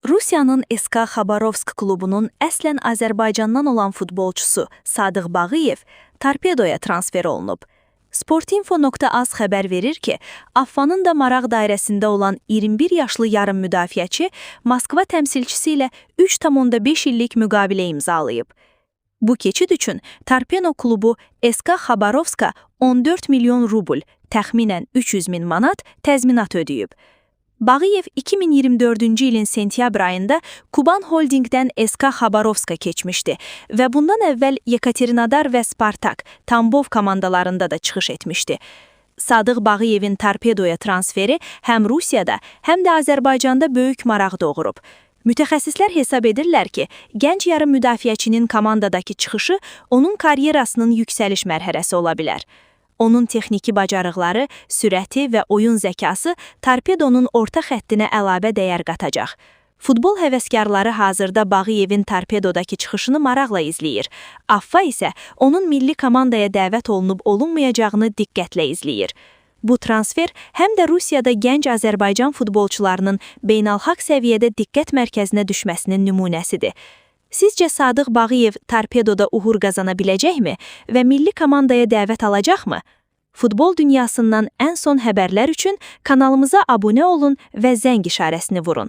Rusiyanın SK Xabarovsk klubunun əslən Azərbaycandan olan futbolçusu Sadıq Bağıyev Torpedoya transfer olunub. Sportinfo.az xəbər verir ki, Affanın da maraq dairəsində olan 21 yaşlı yarım müdafiəçi Moskva təmsilçisi ilə 3,5 illik müqavilə imzalayıb. Bu keçid üçün Torpedo klubu SK Xabarovska 14 milyon rubl, təxminən 300 min manat təzminat ödəyib. Bağıyev 2024-cü ilin sentyabr ayında Kuban Holdingdən SK Xabarovska keçmişdi və bundan əvvəl Yekaterinodar və Spartak, Tambov komandalarında da çıxış etmişdi. Sadıq Bağıyevin Torpedoya transferi həm Rusiyada, həm də Azərbaycanda böyük maraq doğurub. Mütəxəssislər hesab edirlər ki, gənc yarım müdafiəçinin komandadakı çıxışı onun karyerasının yüksəliş mərhələsi ola bilər. Onun texniki bacarıqları, sürəti və oyun zəkası Torpedonun orta xəttinə əlavə dəyər qatacaq. Futbol həvəskarları hazırda Bağıyevin Torpedodakı çıxışını maraqla izləyir. Affa isə onun milli komandaya dəvət olunub olunmayacağını diqqətlə izləyir. Bu transfer həm də Rusiyada gənc Azərbaycan futbolçularının beynəlxalq səviyyədə diqqət mərkəzinə düşməsinin nümunəsidir. Sizcə Sadıq Bağıyev Torpedoda uğur qazana biləcəkmi və milli komandaya dəvət alacaqmı? Futbol dünyasından ən son xəbərlər üçün kanalımıza abunə olun və zəng işarəsini vurun.